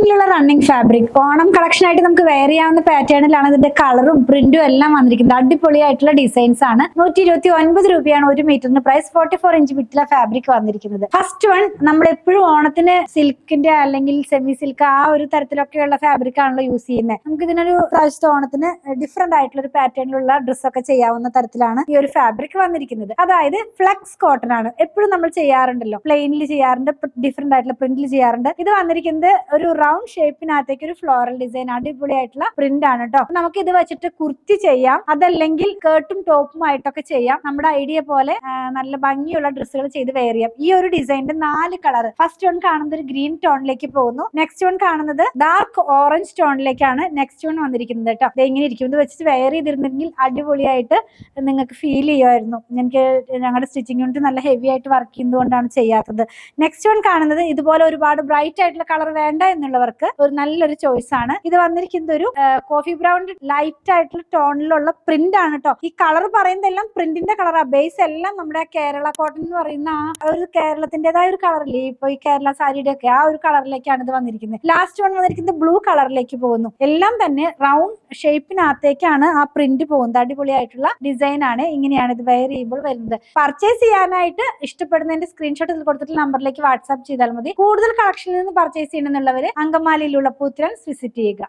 ഓണത്തിലുള്ള running fabric, Onam collection ആയിട്ട് നമുക്ക് wear ചെയ്യാവുന്ന പാറ്റേണിലാണ് ഇതിന്റെ കളറും പ്രിന്റും എല്ലാം വന്നിരിക്കുന്നത്. അടിപൊളിയായിട്ടുള്ള ഡിസൈൻസ് ആണ്. 129 രൂപയാണ് ഒരു മീറ്ററിന് പ്രൈസ്. 44 ഇഞ്ച് വിട്ടില ഫാബ്രിക് വന്നിരിക്കുന്നത്. ഫസ്റ്റ് വൺ, നമ്മൾ എപ്പോഴും ഓണത്തിന് സിൽക്കിന്റെ അല്ലെങ്കിൽ സെമി സിൽക്ക് ആ ഒരു തരത്തിലൊക്കെയുള്ള ഫാബ്രിക് ആണല്ലോ യൂസ് ചെയ്യുന്നത്. നമുക്ക് ഇതിനൊരു പ്രാവശ്യത്തെ ഓണത്തിന് ഡിഫറെന്റ് ആയിട്ടുള്ള ഒരു പാറ്റേണിലുള്ള ഡ്രസ്സൊക്കെ ചെയ്യാവുന്ന തരത്തിലാണ് ഈ ഒരു ഫാബ്രിക് വന്നിരിക്കുന്നത്. അതായത് ഫ്ലെക്സ് കോട്ടൺ ആണ്. എപ്പോഴും നമ്മൾ ചെയ്യാറുണ്ടല്ലോ, പ്ലെയിനിൽ ചെയ്യാറുണ്ട്, ഡിഫറെന്റ് ആയിട്ടുള്ള പ്രിന്റിൽ ചെയ്യാറുണ്ട്. ഇത് വന്നിരിക്കുന്നത് ഒരു റൗണ്ട് ഷേപ്പിനകത്തേക്ക് ഒരു ഫ്ലോറൽ ഡിസൈൻ, അടിപൊളിയായിട്ടുള്ള പ്രിന്റ് ആണ് കേട്ടോ. നമുക്ക് ഇത് വെച്ചിട്ട് കുർത്തി ചെയ്യാം, അതല്ലെങ്കിൽ കേർട്ടും ടോപ്പും ആയിട്ടൊക്കെ ചെയ്യാം. നമ്മുടെ ഐഡിയ പോലെ നല്ല ഭംഗിയുള്ള ഡ്രസ്സുകൾ ചെയ്ത് വെയർ ചെയ്യാം. ഈ ഒരു ഡിസൈനിന്റെ 4 കളർ. ഫസ്റ്റ് വൺ കാണുന്നത് ഒരു ഗ്രീൻ ടോണിലേക്ക് പോകുന്നു. നെക്സ്റ്റ് വൺ കാണുന്നത് ഡാർക്ക് ഓറഞ്ച് ടോണിലേക്കാണ് നെക്സ്റ്റ് വൺ വന്നിരിക്കുന്നത് കേട്ടോ. ഇത് എങ്ങനെ ഇരിക്കും, ഇത് വെച്ചിട്ട് വെയർ ചെയ്തിരുന്നെങ്കിൽ അടിപൊളിയായിട്ട് നിങ്ങൾക്ക് ഫീൽ ചെയ്യുമായിരുന്നു. എനിക്ക് ഞങ്ങളുടെ സ്റ്റിച്ചിങ് യൂണിറ്റ് നല്ല ഹെവി ആയിട്ട് വർക്ക് ചെയ്യുന്നതുകൊണ്ടാണ് ചെയ്യാത്തത്. നെക്സ്റ്റ് വൺ കാണുന്നത് ഇതുപോലെ ഒരുപാട് ബ്രൈറ്റ് ആയിട്ടുള്ള കളർ വേണ്ട എന്നുള്ളവർക്ക് ഒരു നല്ലൊരു ചോയ്സ് ആണ്. ഇത് വന്നിരിക്കുന്നത് ഒരു കോഫി ബ്രൗൺ ലൈറ്റ് ആയിട്ടുള്ള ടോണിലുള്ള പ്രിന്റ് ആണ് കേട്ടോ. ഈ കളർ പറയുന്നതെല്ലാം പ്രിന്റിന്റെ കളറാ. ബേസ് എല്ലാം നമ്മുടെ കേരള കോട്ടൺ എന്ന് പറയുന്ന ആ ഒരു കേരളത്തിന്റേതായ ഒരു കളറില്ലേ, ഇപ്പൊ ഈ കേരള സാരിയുടെ ഒക്കെ ആ ഒരു കളറിലേക്കാണ് ഇത് വന്നിരിക്കുന്നത്. ലാസ്റ്റ് വൺ വന്നിരിക്കുന്നത് ബ്ലൂ കളറിലേക്ക് പോകുന്നു. എല്ലാം തന്നെ റൗണ്ട് ഷേപ്പിനകത്തേക്കാണ് ആ പ്രിന്റ് പോകുന്നത്. അടിപൊളിയായിട്ടുള്ള ഡിസൈൻ ആണ്. ഇങ്ങനെയാണ് ഇത് വെയർ ചെയ്യുമ്പോൾ വരുന്നത്. പർച്ചേസ് ചെയ്യാനായിട്ട് ഇഷ്ടപ്പെടുന്നതിന്റെ സ്ക്രീൻഷോട്ട് ഇതിൽ കൊടുത്തിട്ടുള്ള നമ്പറിലേക്ക് വാട്സ്ആപ്പ് ചെയ്താൽ മതി. കൂടുതൽ കളക്ഷനിൽ നിന്ന് പർച്ചേസ് ചെയ്യണമെന്നുള്ളവര് അങ്കമാലിയിലുള്ള പൂത്തിരൻസ് വിസിറ്റ് ചെയ്യുക.